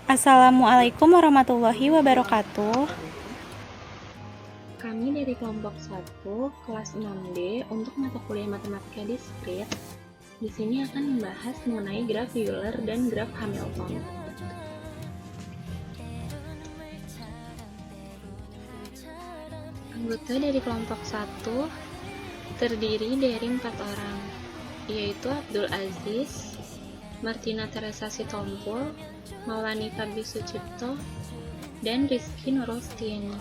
Assalamualaikum warahmatullahi wabarakatuh. Kami dari kelompok 1, kelas 6D untuk mata kuliah matematika diskrit. Di sini akan membahas mengenai graf Euler dan graf Hamilton. Anggota dari kelompok 1 terdiri dari 4 orang, yaitu Abdul Aziz, Martina Teresa Sitompul, Maulani Fabri Sucipto, dan Rizky Nurulstiani.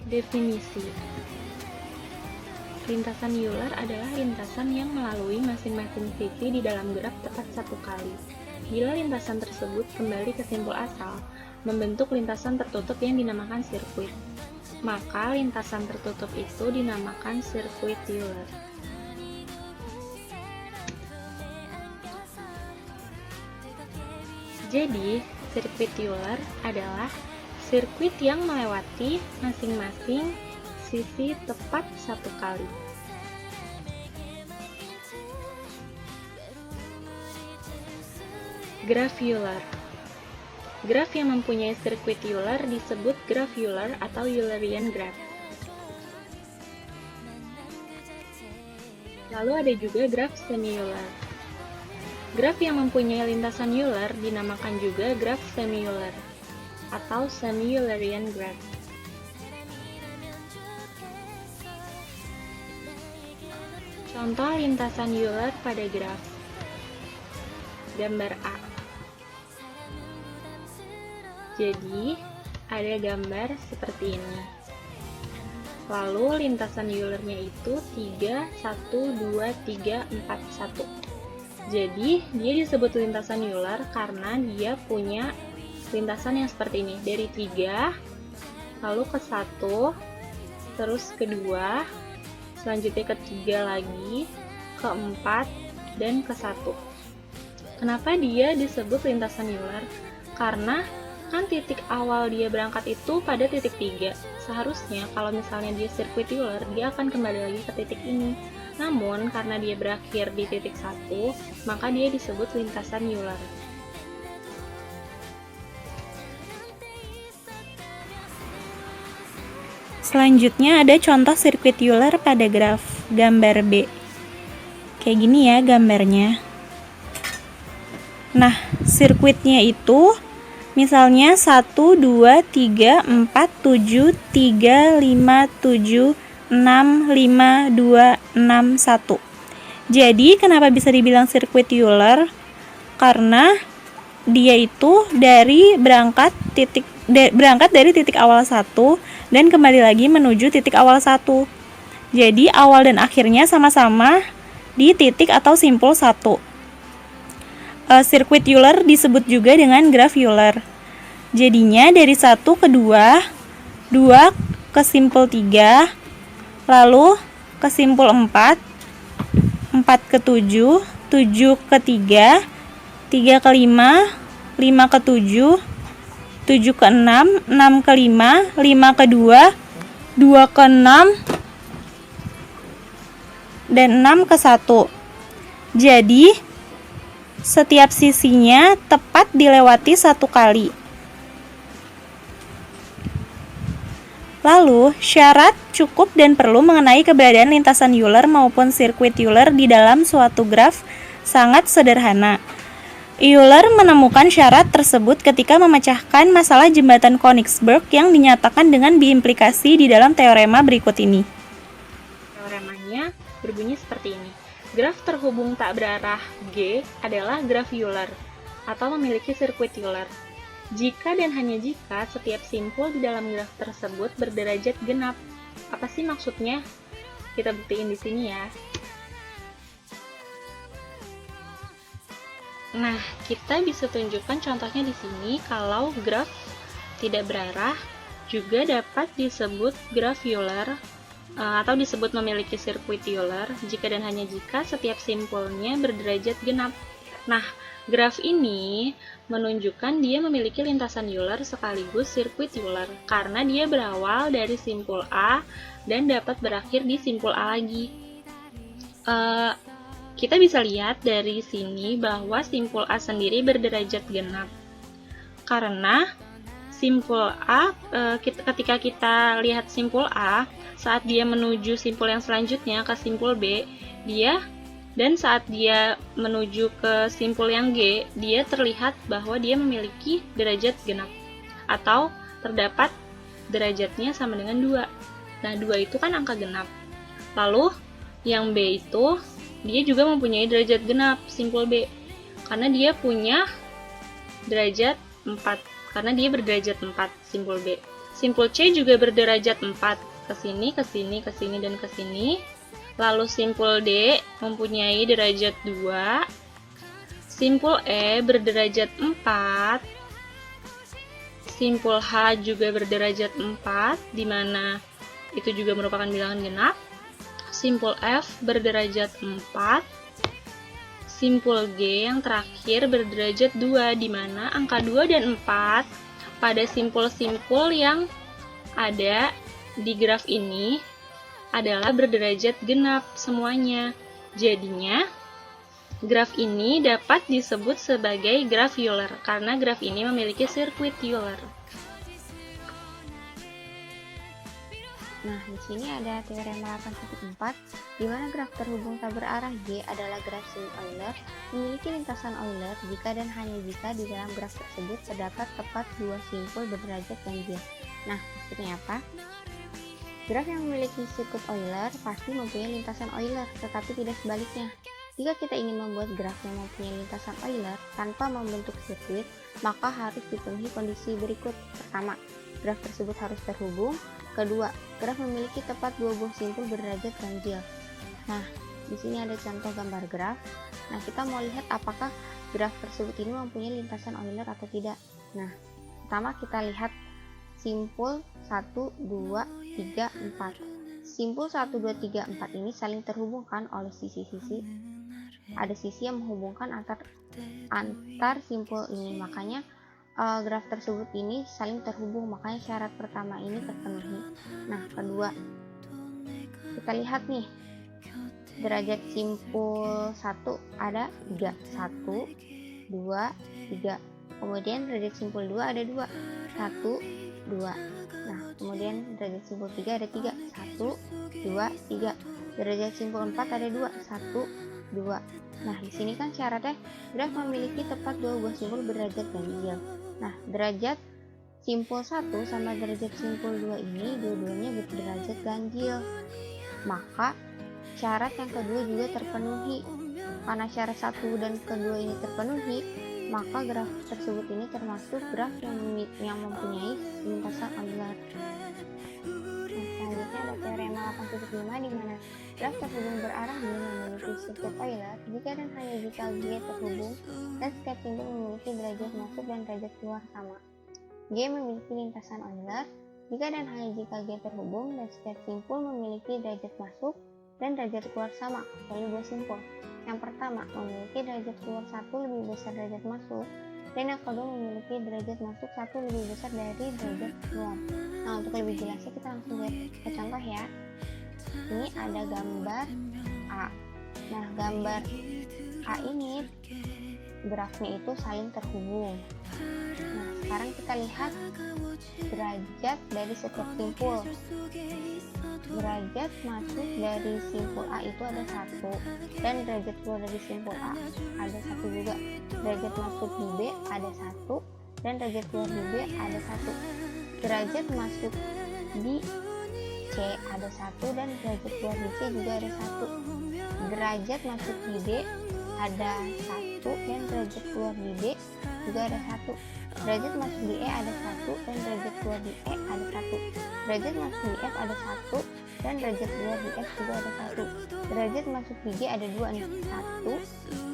Definisi. Lintasan Euler adalah lintasan yang melalui masing-masing sisi di dalam graf tepat satu kali. Bila lintasan tersebut kembali ke simpul asal, membentuk lintasan tertutup yang dinamakan sirkuit. Maka lintasan tertutup itu dinamakan sirkuit Euler. Jadi, sirkuit Euler adalah sirkuit yang melewati masing-masing sisi tepat satu kali. Graf Euler. Graf yang mempunyai sirkuit Euler disebut graf Euler atau Eulerian graph. Lalu ada juga graf semi-Euler. Graf yang mempunyai lintasan Euler dinamakan juga graf semi-Euler atau semi-Eulerian graph. Contoh lintasan Euler pada graf. Gambar A. Jadi, ada gambar seperti ini. Lalu lintasan Eulernya itu 3, 1, 2, 3, 4, 1. Jadi, dia disebut lintasan Euler karena dia punya lintasan yang seperti ini. Dari 3, lalu ke 1, terus ke 2, selanjutnya ke 3 lagi, ke 4, dan ke 1. Kenapa dia disebut lintasan Euler? Karena kan titik awal dia berangkat itu pada titik 3. Seharusnya kalau misalnya dia sirkuit Euler, dia akan kembali lagi ke titik ini. Namun karena dia berakhir di titik 1, maka dia disebut lintasan Euler. Selanjutnya ada contoh sirkuit Euler pada graf. Gambar B. Kayak gini ya gambarnya. Nah, sirkuitnya itu misalnya 1, 2, 3, 4, 7, 3, 5, 7, 6, 5, 2, 6, 1. Jadi, kenapa bisa dibilang sirkuit Euler? Karena dia itu berangkat dari titik awal 1 dan kembali lagi menuju titik awal 1. Jadi, awal dan akhirnya sama-sama di titik atau simpul 1. Sirkuit Euler disebut juga dengan graf Euler. Jadinya dari 1 ke 2, 2 ke simpul 3, lalu ke simpul 4, 4 ke 7, 7 ke 3, 3 ke 5, 5 ke 7, 7 ke 6, 6 ke 5, 5 ke 2, 2 ke 6, dan 6 ke 1. Jadi, setiap sisinya tepat dilewati satu kali. Lalu, syarat cukup dan perlu mengenai keberadaan lintasan Euler maupun sirkuit Euler di dalam suatu graf sangat sederhana. Euler menemukan syarat tersebut ketika memecahkan masalah jembatan Königsberg yang dinyatakan dengan biimplikasi di dalam teorema berikut ini. Teoremanya berbunyi seperti ini. Graf terhubung tak berarah G adalah graf Euler atau memiliki sirkuit Euler. Jika dan hanya jika setiap simpul di dalam graf tersebut berderajat genap. Apa sih maksudnya? Kita buktiin di sini ya. Nah, kita bisa tunjukkan contohnya di sini kalau graf tidak berarah juga dapat disebut graf Euler atau disebut memiliki sirkuit Euler jika dan hanya jika setiap simpulnya berderajat genap. Nah, graf ini menunjukkan dia memiliki lintasan Euler sekaligus sirkuit Euler karena dia berawal dari simpul A dan dapat berakhir di simpul A lagi. kita bisa lihat dari sini bahwa simpul A sendiri berderajat genap. Karena simpul A, ketika kita lihat simpul A, saat dia menuju simpul yang selanjutnya ke simpul B, dan saat dia menuju ke simpul yang G, dia terlihat bahwa dia memiliki derajat genap, atau terdapat derajatnya sama dengan 2. Nah, 2 itu kan angka genap. Lalu, yang B itu, dia juga mempunyai derajat genap, simpul B. Karena dia punya derajat 4. Karena dia berderajat 4, simpul B. Simpul C juga berderajat 4. Kesini, kesini, kesini, dan kesini. Lalu simpul D mempunyai derajat 2. Simpul E berderajat 4. Simpul H juga berderajat 4, di mana itu juga merupakan bilangan genap. Simpul F berderajat 4. Simpul G yang terakhir berderajat 2, di mana angka 2 dan 4 pada simpul-simpul yang ada di graf ini adalah berderajat genap semuanya. Jadinya, graf ini dapat disebut sebagai graf Euler, karena graf ini memiliki sirkuit Euler. Nah, di sini ada teorema 8.4, di mana graf terhubung tak berarah G adalah graf sinusoid Euler, memiliki lintasan Euler jika dan hanya jika di dalam graf tersebut terdapat tepat dua simpul berderajat ganjil. Nah, maksudnya apa? Graf yang memiliki sirkuit Euler pasti mempunyai lintasan Euler, tetapi tidak sebaliknya. Jika kita ingin membuat graf yang mempunyai lintasan Euler tanpa membentuk sirkuit, maka harus dipenuhi kondisi berikut. Pertama, graf tersebut harus terhubung. Kedua, graf memiliki tepat dua buah simpul berderajat ganjil. Nah, di sini ada contoh gambar graf. Nah, kita mau lihat apakah graf tersebut ini mempunyai lintasan Euler atau tidak. Nah, pertama kita lihat simpul 1, 2, 3, 4. Simpul 1, 2, 3, 4 ini saling terhubungkan oleh sisi-sisi. Ada sisi yang menghubungkan antar simpul ini, makanya graf tersebut ini saling terhubung, makanya syarat pertama ini terpenuhi. Nah, kedua, kita lihat nih, derajat simpul 1 ada 3, 1, 2, 3. Kemudian derajat simpul 2 ada 2, 1, 2. Nah, kemudian derajat simpul 3 ada 3, 1, 2, 3. Derajat simpul 4 ada 2, 1, 2. Nah, di sini kan syaratnya graf memiliki tepat dua buah simpul berderajat ganjil. Nah, derajat simpul 1 sama derajat simpul 2 ini dua-duanya berderajat ganjil. Maka syarat yang kedua juga terpenuhi. Karena syarat 1 dan kedua ini terpenuhi, maka graf tersebut ini termasuk graf yang mempunyai lintasan Euler. Nah, selanjutnya ada teorema 8.5, di mana graf terhubung berarah G memiliki sirkuit Euler jika dan hanya jika G terhubung dan setiap simpul memiliki derajat masuk dan derajat keluar sama. G memiliki lintasan Euler jika dan hanya jika G terhubung dan setiap simpul memiliki derajat masuk dan derajat keluar sama kecuali dua simpul. Yang pertama memiliki derajat keluar 1 lebih besar derajat masuk, dan yang kedua memiliki derajat masuk 1 lebih besar dari derajat keluar. Nah, untuk lebih jelasnya kita langsung lihat ke contoh ya. Ini ada gambar A. Nah, gambar A ini grafnya itu saling terhubung. Nah, sekarang kita lihat derajat dari setiap simpul. Derajat masuk dari simpul A itu ada 1, dan derajat keluar dari simpul A ada 1 juga. Derajat masuk di B ada 1, dan derajat keluar di B ada 1. Derajat masuk di C ada 1, dan derajat keluar di C juga ada 1. Derajat masuk di D ada 1, dan derajat keluar di D juga ada 1. Derajat masuk di E ada 1, dan derajat keluar di E ada 1. Derajat masuk di F ada 1, dan derajat keluar di F juga ada 1. Derajat masuk di G ada 2 nih, 1,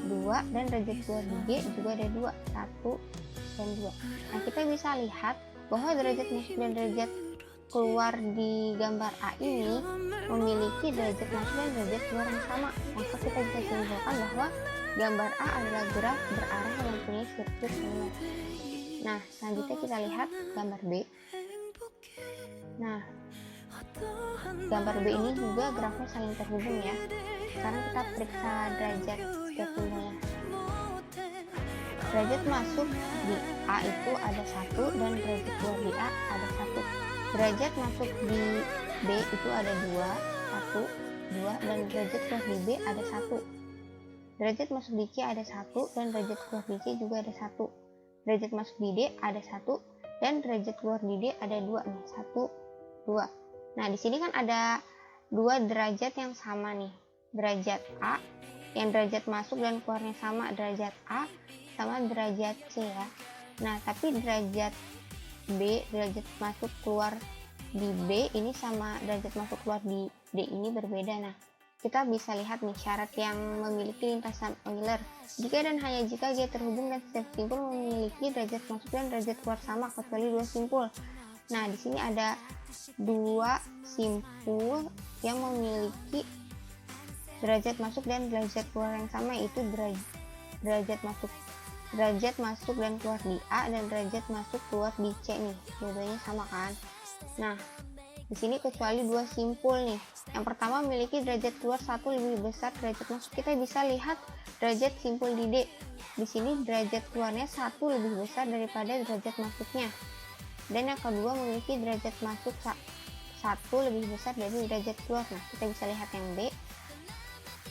2, dan derajat keluar di G juga ada 2, 1, dan 2. Nah, kita bisa lihat bahwa derajat masuk dan derajat keluar di gambar A ini memiliki derajat masuk dan derajat keluar yang sama. Maka kita bisa simpulkan bahwa gambar A adalah graf berarah yang mempunyai sirkuit Euler. Nah, selanjutnya kita lihat gambar B. Nah, gambar B ini juga grafnya saling terhubung ya. Sekarang kita periksa derajat kesimpulannya. Derajat masuk di A itu ada 1 dan derajat keluar di A ada 1. Derajat masuk di B itu ada 2, 1, 2 dan derajat keluar di B ada 1. Derajat masuk di C ada 1 dan derajat keluar di C juga ada 1. Derajat masuk di D ada 1 dan derajat keluar di D ada 2 nih, 1, 2. Nah, di sini kan ada 2 derajat yang sama nih. Derajat A yang derajat masuk dan keluarnya sama, derajat A sama derajat C ya. Nah, tapi derajat B, derajat masuk keluar di B ini sama derajat masuk keluar di D ini berbeda. Nah, kita bisa lihat nih syarat yang memiliki lintasan Euler. Jika dan hanya jika G terhubung dan setiap simpul memiliki derajat masuk dan derajat keluar sama kecuali 2 simpul. Nah, di sini ada 2 simpul yang memiliki derajat masuk dan derajat keluar yang sama, yaitu derajat masuk dan keluar di A dan derajat masuk keluar di C nih. Dua-duanya sama kan? Nah, di sini kecuali 2 simpul nih. Yang pertama memiliki derajat keluar 1 lebih besar derajat masuk. Kita bisa lihat derajat simpul di D. Di sini derajat keluarnya 1 lebih besar daripada derajat masuknya. Dan yang kedua memiliki derajat masuk 1 lebih besar dari derajat keluar. Nah, kita bisa lihat yang B.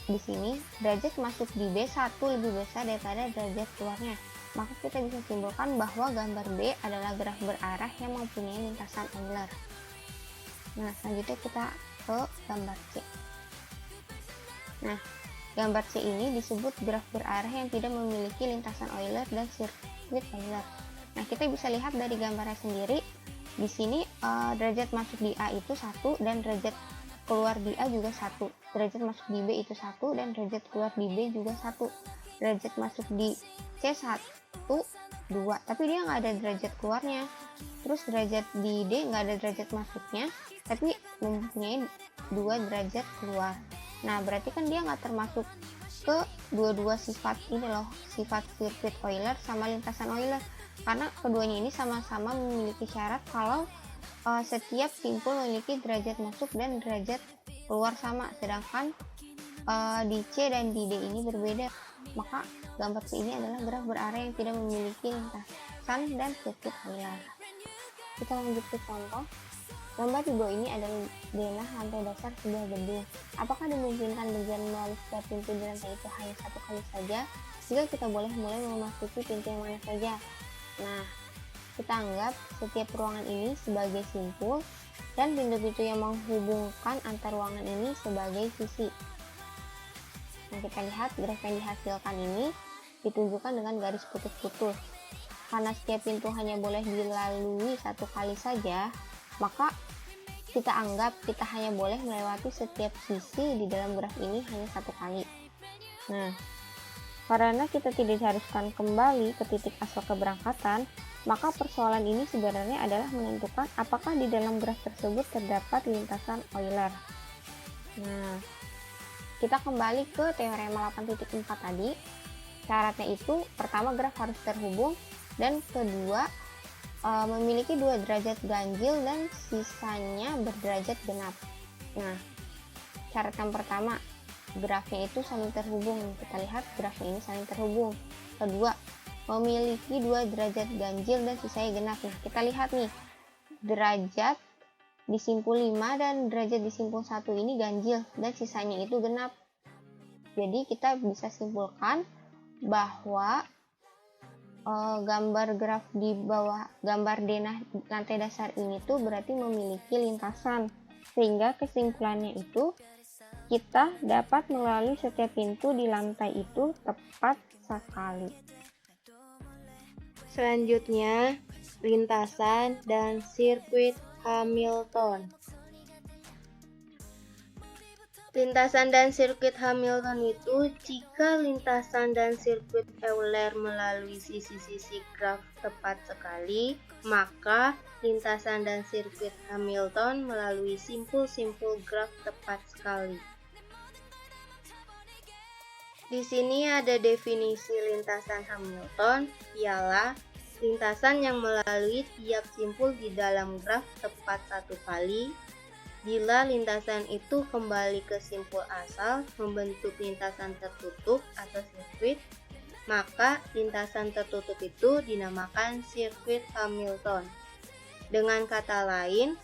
Di sini derajat masuk di B 1 lebih besar daripada derajat keluarnya. Maka kita bisa simpulkan bahwa gambar B adalah graf berarah yang mempunyai lintasan Euler. Nah, selanjutnya kita ke gambar C. Nah, gambar C ini disebut graf berarah yang tidak memiliki lintasan Euler dan sirkuit Euler. Nah, kita bisa lihat dari gambarnya sendiri. Di sini derajat masuk di A itu 1 dan derajat keluar di A juga 1. Derajat masuk di B itu 1 dan derajat keluar di B juga 1. Derajat masuk di C 1, 2. Tapi dia nggak ada derajat keluarnya. Terus derajat di D nggak ada derajat masuknya, tapi mempunyai 2 derajat keluar. Nah, berarti kan dia nggak termasuk ke dua-dua sifat ini loh, sifat sirkuit Euler sama lintasan Euler. Karena keduanya ini sama-sama memiliki syarat kalau setiap simpul memiliki derajat masuk dan derajat keluar sama, sedangkan di C dan di D ini berbeda. Maka gambar C ini adalah graf berarah yang tidak memiliki lintasan dan sirkuit Euler. Kita lanjut ke contoh. Gambar di bawah ini adalah denah lantai dasar sebuah gedung. Apakah dimungkinkan berjalan melalui setiap pintu di lantai itu hanya 1 kali saja? Jika kita boleh mulai memasuki pintu yang mana saja. Nah, kita anggap setiap ruangan ini sebagai simpul dan pintu-pintu yang menghubungkan antar ruangan ini sebagai sisi. Nah, kita lihat graf yang dihasilkan ini ditunjukkan dengan garis putus-putus. Karena setiap pintu hanya boleh dilalui 1 kali saja, maka kita anggap kita hanya boleh melewati setiap sisi di dalam graf ini hanya 1 kali. Nah, karena kita tidak diharuskan kembali ke titik asal keberangkatan, maka persoalan ini sebenarnya adalah menentukan apakah di dalam graf tersebut terdapat lintasan Euler. Nah, kita kembali ke teorema 8.4 tadi. Syaratnya itu pertama graf harus terhubung dan kedua memiliki 2 derajat ganjil dan sisanya berderajat genap. Nah, syarat yang pertama grafnya itu saling terhubung. Kita lihat grafnya ini saling terhubung. Kedua, memiliki 2 derajat ganjil dan sisanya genap. Nah, kita lihat nih, derajat di simpul 5 dan derajat di simpul 1 ini ganjil dan sisanya itu genap. Jadi kita bisa simpulkan bahwa gambar graf di bawah gambar denah lantai dasar ini tuh berarti memiliki lintasan, sehingga kesimpulannya itu kita dapat melalui setiap pintu di lantai itu tepat sekali. Selanjutnya, lintasan dan sirkuit Hamilton. Lintasan dan sirkuit Hamilton itu jika lintasan dan sirkuit Euler melalui sisi-sisi graf tepat sekali, maka lintasan dan sirkuit Hamilton melalui simpul-simpul graf tepat sekali. Di sini ada definisi lintasan Hamilton, ialah lintasan yang melalui tiap simpul di dalam graf tepat 1 kali, Bila lintasan itu kembali ke simpul asal membentuk lintasan tertutup atau sirkuit, maka lintasan tertutup itu dinamakan sirkuit Hamilton. Dengan kata lain,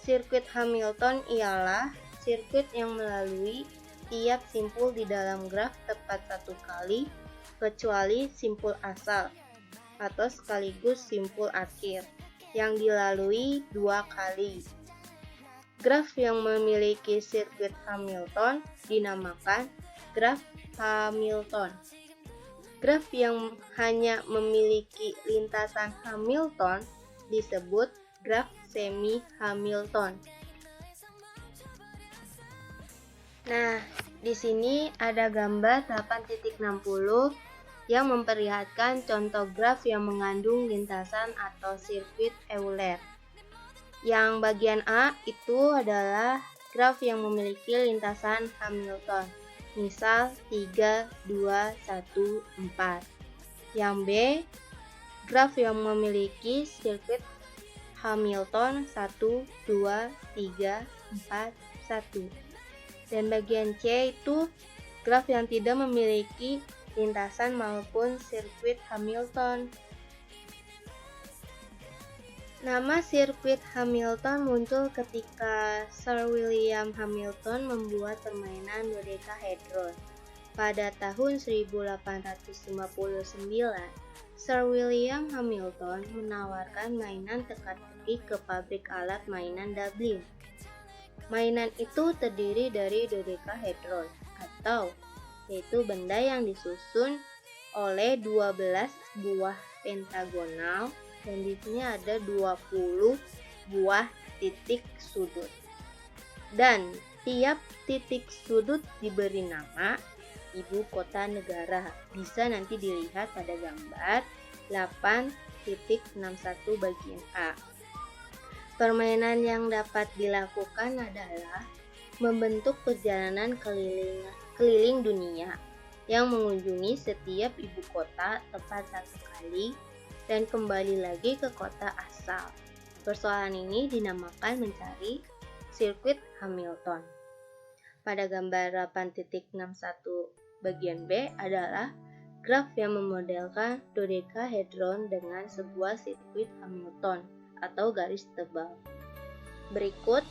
sirkuit Hamilton ialah sirkuit yang melalui tiap simpul di dalam graf tepat satu kali, kecuali simpul asal atau sekaligus simpul akhir yang dilalui dua kali. Graf yang memiliki sirkuit Hamilton dinamakan graf Hamilton. Graf yang hanya memiliki lintasan Hamilton disebut graf semi Hamilton. Nah, di sini ada gambar 8.60 yang memperlihatkan contoh graf yang mengandung lintasan atau sirkuit Euler. Yang bagian A itu adalah graf yang memiliki lintasan Hamilton, misal 3, 2, 1, 4. Yang B, graf yang memiliki sirkuit Hamilton 1, 2, 3, 4, 1. Dan bagian C itu graf yang tidak memiliki lintasan maupun sirkuit Hamilton. Nama sirkuit Hamilton muncul ketika Sir William Hamilton membuat permainan dodekahedron. Pada tahun 1859, Sir William Hamilton menawarkan mainan teka-teki ke pabrik alat mainan Dublin. Mainan itu terdiri dari dodekahedron atau yaitu benda yang disusun oleh 12 buah pentagonal, dan di sini ada 20 buah titik sudut. Dan tiap titik sudut diberi nama ibu kota negara. Bisa nanti dilihat pada gambar 8.61 bagian A. Permainan yang dapat dilakukan adalah membentuk perjalanan keliling dunia yang mengunjungi setiap ibu kota tepat satu kali dan kembali lagi ke kota asal. Persoalan ini dinamakan mencari sirkuit Hamilton. Pada gambar 8.61 bagian B adalah graf yang memodelkan dodekahedron dengan sebuah sirkuit Hamilton atau garis tebal. Berikut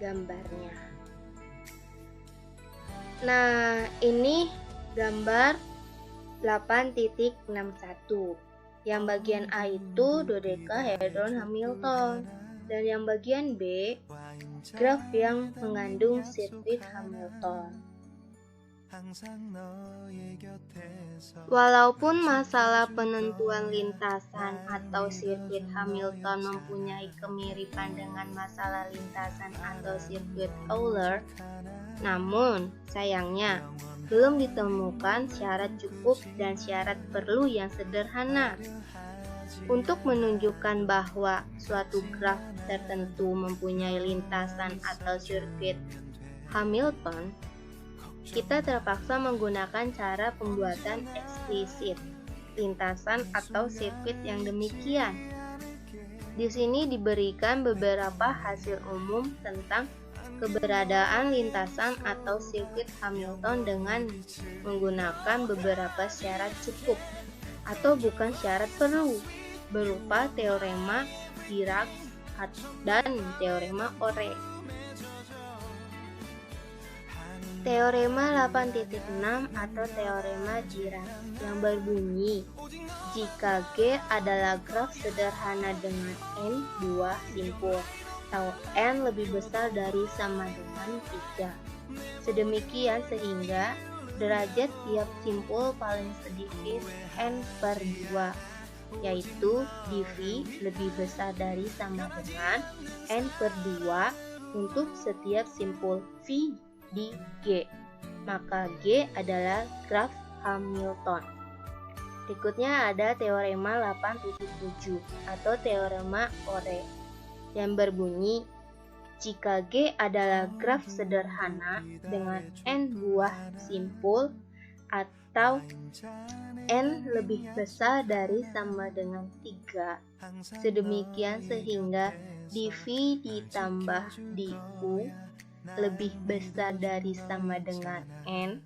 gambarnya. Nah, ini gambar 8.61. Yang bagian A itu dodekahedron Hamilton, dan yang bagian B graf yang mengandung sirkuit Hamilton. Walaupun masalah penentuan lintasan atau sirkuit Hamilton mempunyai kemiripan dengan masalah lintasan atau sirkuit Euler, namun sayangnya belum ditemukan syarat cukup dan syarat perlu yang sederhana. Untuk menunjukkan bahwa suatu graf tertentu mempunyai lintasan atau sirkuit Hamilton, kita terpaksa menggunakan cara pembuatan eksplisit lintasan atau sirkuit yang demikian. Di sini diberikan beberapa hasil umum tentang keberadaan lintasan atau sirkuit Hamilton dengan menggunakan beberapa syarat cukup atau bukan syarat perlu, berupa teorema Dirac dan teorema Ore. Teorema 8.6 atau teorema Dirac yang berbunyi, jika G adalah graf sederhana dengan n buah simpul atau n lebih besar dari sama dengan 3. Sedemikian sehingga derajat tiap simpul paling sedikit n/2, yaitu dV lebih besar dari sama dengan n/2 untuk setiap simpul V di G. Maka G adalah graf Hamilton. Berikutnya ada teorema 8.7 atau teorema Ore yang berbunyi, jika G adalah graf sederhana dengan n buah simpul atau n lebih besar dari sama dengan 3, sedemikian sehingga di V ditambah di U lebih besar dari sama dengan N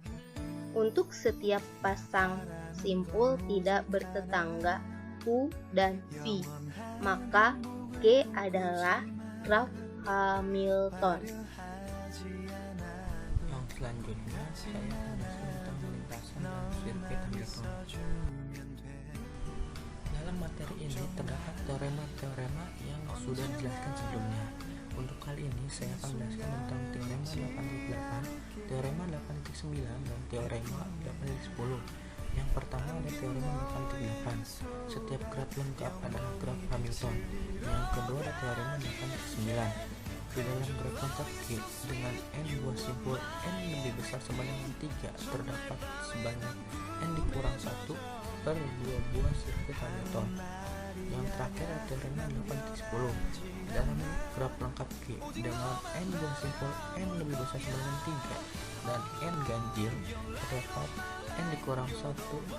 untuk setiap pasang simpul tidak bertetangga U dan V, maka G adalah graf Hamilton. Yang selanjutnya saya akan menjelaskan tentang lintasan dan sirkuit Hamilton. Dalam materi ini terdapat teorema-teorema yang sudah dijelaskan sebelumnya. Untuk kali ini saya akan menjelaskan tentang teorema 8.8, teorema 8.9, dan teorema 8.10. Yang pertama ada teorema 8.8. Setiap graf lengkap adalah graf Hamilton. Yang kedua ada teorema 8.9. Di dalam graf lengkap G dengan n buah simpul n lebih besar sama dengan 3 terdapat sebanyak n dikurang 1 per 2 buah sirkuit Hamilton. Yang terakhir ada teorema 8.10. Dalam graf lengkap G dengan n buah simpul n lebih besar sama dengan 3 dan n ganjil terdapat n dikurang 1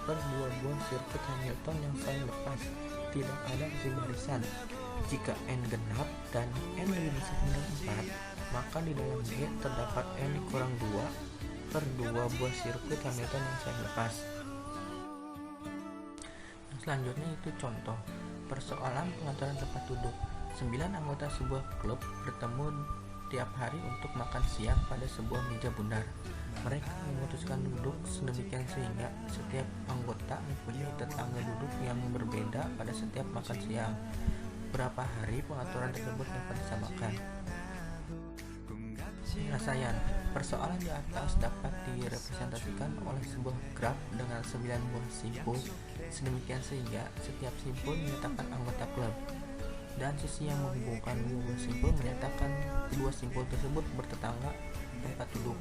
per 2 buah sirkuit Hamilton yang saya lepas. Tidak ada hasil barisan. Jika n genap dan n lebih besar dengan 4, maka di dalam G terdapat n dikurang 2 per 2 buah sirkuit Hamilton yang saya lepas. Yang selanjutnya itu contoh persoalan pengaturan tempat duduk. 9 anggota sebuah klub bertemu tiap hari untuk makan siang pada sebuah meja bundar. Mereka memutuskan duduk sedemikian sehingga setiap anggota mempunyai tetangga duduk yang berbeda pada setiap makan siang. Berapa hari pengaturan tersebut dapat disamakan? Penyelesaian persoalan di atas dapat direpresentasikan oleh sebuah graf dengan 9 buah simpul sedemikian sehingga setiap simpul menyatakan anggota klub, dan sisi yang menghubungkan dua buah simpul menyatakan kedua simpul tersebut bertetangga tempat duduk.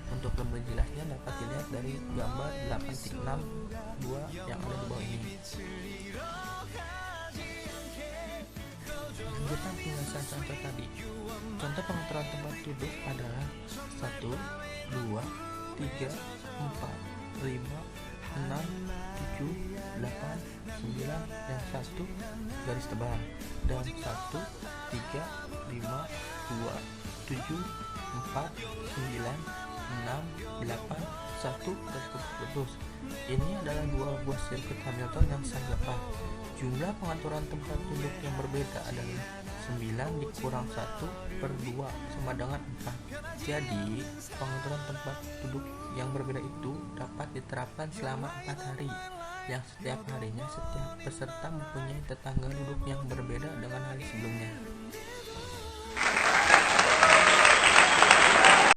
Untuk lebih jelasnya dapat dilihat dari gambar 8.6.2 yang ada di bawah ini. Lanjutan penjelasan contoh tadi. Contoh pengaturan tempat duduk adalah 1, 2, 3, 4, 5, 6, 7, 8, 9, dan 1 garis tebal, dan 1, 3, 5, 2, 7, 4, 9, 6, 8, 1 garis putus. Ini adalah dua buah sirkuit Hamilton yang saya lepas. Jumlah pengaturan tempat duduk yang berbeda adalah 9 dikurang 1 per 2 sama dengan 4. Jadi pengaturan tempat duduk yang berbeda itu dapat diterapkan selama 4 hari, yang setiap harinya setiap peserta mempunyai tetangga duduk yang berbeda dengan hari sebelumnya.